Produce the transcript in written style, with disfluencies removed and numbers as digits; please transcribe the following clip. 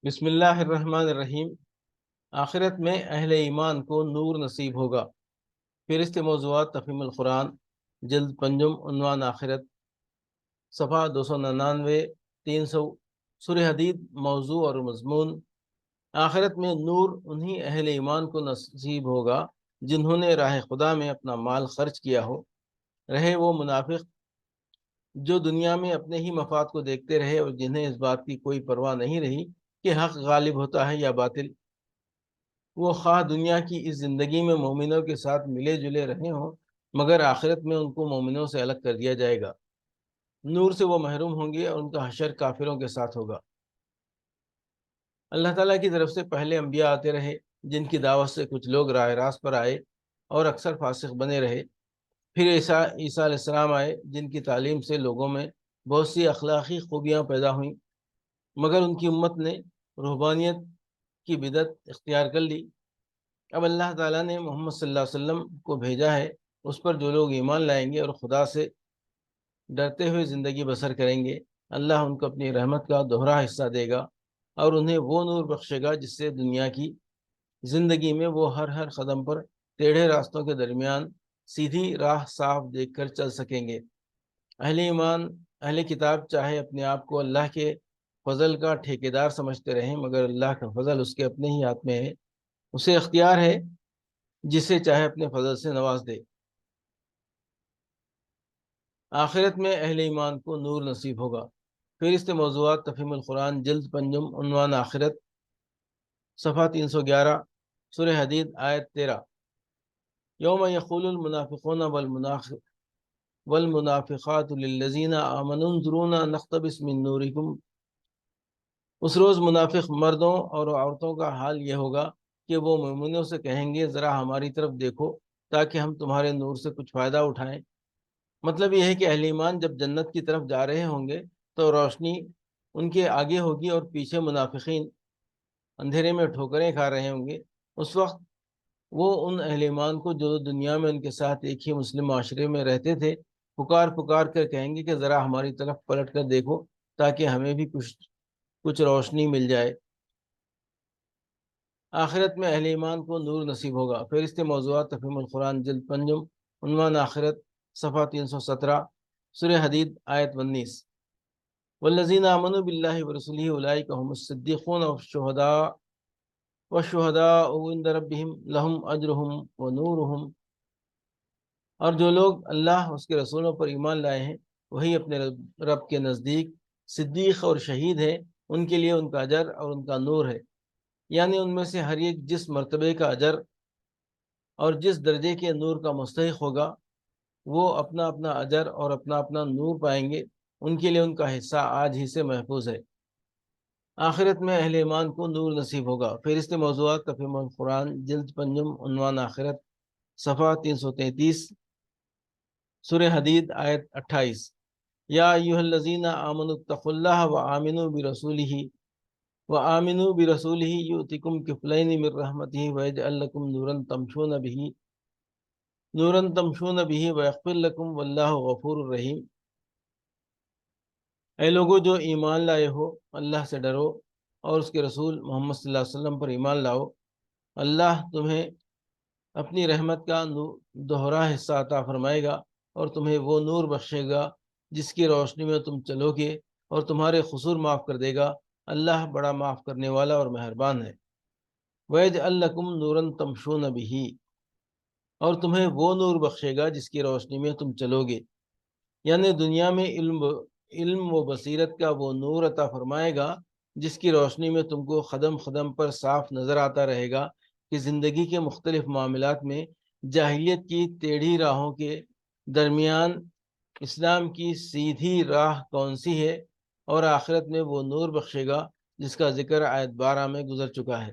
بسم اللہ الرحمن الرحیم۔ آخرت میں اہل ایمان کو نور نصیب ہوگا۔ فہرست موضوعات تفہیم القرآن، جلد پنجم، عنوان آخرت، صفحہ 299 300۔ سورہ حدید، موضوع اور مضمون: آخرت میں نور انہی اہل ایمان کو نصیب ہوگا جنہوں نے راہ خدا میں اپنا مال خرچ کیا ہو، رہے وہ منافق جو دنیا میں اپنے ہی مفاد کو دیکھتے رہے اور جنہیں اس بات کی کوئی پرواہ نہیں رہی کہ حق غالب ہوتا ہے یا باطل۔ وہ خواہ دنیا کی اس زندگی میں مومنوں کے ساتھ ملے جلے رہے ہوں، مگر آخرت میں ان کو مومنوں سے الگ کر دیا جائے گا۔ نور سے وہ محروم ہوں گے اور ان کا حشر کافروں کے ساتھ ہوگا۔ اللہ تعالیٰ کی طرف سے پہلے انبیاء آتے رہے جن کی دعوت سے کچھ لوگ راہ راست پر آئے اور اکثر فاسق بنے رہے۔ پھر عیسیٰ علیہ السلام آئے جن کی تعلیم سے لوگوں میں بہت سی اخلاقی خوبیاں پیدا ہوئیں، مگر ان کی امت نے رہبانیت کی بدعت اختیار کر لی۔ اب اللہ تعالیٰ نے محمد صلی اللہ علیہ وسلم کو بھیجا ہے، اس پر جو لوگ ایمان لائیں گے اور خدا سے ڈرتے ہوئے زندگی بسر کریں گے، اللہ ان کو اپنی رحمت کا دوہرا حصہ دے گا اور انہیں وہ نور بخشے گا جس سے دنیا کی زندگی میں وہ ہر قدم پر ٹیڑھے راستوں کے درمیان سیدھی راہ صاف دیکھ کر چل سکیں گے۔ اہل ایمان، اہل کتاب چاہے اپنے آپ کو اللہ کے فضل کا ٹھیکیدار سمجھتے رہیں، مگر اللہ کا فضل اس کے اپنے ہی ہاتھ میں ہے۔ اسے اختیار ہے جسے چاہے اپنے فضل سے نواز دے۔ آخرت میں اہل ایمان کو نور نصیب ہوگا۔ فہرست موضوعات تفہیم القرآن، جلد پنجم، عنوان آخرت، صفحہ 311، سورہ حدید، آیت 13۔ یوم یقول المنافقون والمنافقات للذین آمنوا انظرونا نقتبس من نورکم۔ اس روز منافق مردوں اور عورتوں کا حال یہ ہوگا کہ وہ مومنوں سے کہیں گے ذرا ہماری طرف دیکھو تاکہ ہم تمہارے نور سے کچھ فائدہ اٹھائیں۔ مطلب یہ ہے کہ اہل ایمان جب جنت کی طرف جا رہے ہوں گے تو روشنی ان کے آگے ہوگی اور پیچھے منافقین اندھیرے میں ٹھوکریں کھا رہے ہوں گے۔ اس وقت وہ ان اہل ایمان کو جو دنیا میں ان کے ساتھ ایک ہی مسلم معاشرے میں رہتے تھے پکار پکار کر کہیں گے کہ ذرا ہماری طرف پلٹ کر دیکھو تاکہ ہمیں بھی کچھ روشنی مل جائے۔ آخرت میں اہل ایمان کو نور نصیب ہوگا۔ فہرست موضوعات تفہیم القرآن، جلد پنجم، عنوان آخرت، صفحہ 317، سورہ حدید، آیت 19۔ والذین آمنوا باللہ ورسولہ اولئک هم الصدیقون والشہداء عند ربہم لہم اجرہم ونورہم۔ اور جو لوگ اللہ اس کے رسولوں پر ایمان لائے ہیں وہی اپنے رب کے نزدیک صدیق اور شہید ہیں، ان کے لیے ان کا اجر اور ان کا نور ہے۔ یعنی ان میں سے ہر ایک جس مرتبے کا اجر اور جس درجے کے نور کا مستحق ہوگا وہ اپنا اپنا اجر اور اپنا اپنا نور پائیں گے، ان کے لیے ان کا حصہ آج ہی سے محفوظ ہے۔ آخرت میں اہل ایمان کو نور نصیب ہوگا۔ فہرست موضوعات تفہیم القرآن، جلد پنجم، عنوان آخرت، صفحہ 333، سورہ حدید، آیت 28۔ یا ایھا الذین آمنوا اتقوا اللہ وآمنوا برسولہ یؤتکم کفلین من رحمتہ ویجعل لکم نورا تمشون بہ ویغفر لکم واللہ غفور الرحیم۔ اے لوگو جو ایمان لائے ہو، اللہ سے ڈرو اور اس کے رسول محمد صلی اللہ علیہ وسلم پر ایمان لاؤ۔ اللہ تمہیں اپنی رحمت کا دوہرا حصہ عطا فرمائے گا اور تمہیں وہ نور بخشے گا جس کی روشنی میں تم چلو گے اور تمہارے قصور معاف کر دے گا۔ اللہ بڑا معاف کرنے والا اور مہربان ہے۔ وَيَجْعَلْ لَكُمْ نُورًا تَمْشُونَ بِهِ، اور تمہیں وہ نور بخشے گا جس کی روشنی میں تم چلو گے، یعنی دنیا میں علم و بصیرت کا وہ نور عطا فرمائے گا جس کی روشنی میں تم کو قدم قدم پر صاف نظر آتا رہے گا کہ زندگی کے مختلف معاملات میں جاہلیت کی ٹیڑھی راہوں کے درمیان اسلام کی سیدھی راہ کون سی ہے، اور آخرت میں وہ نور بخشے گا جس کا ذکر آیت 12 میں گزر چکا ہے۔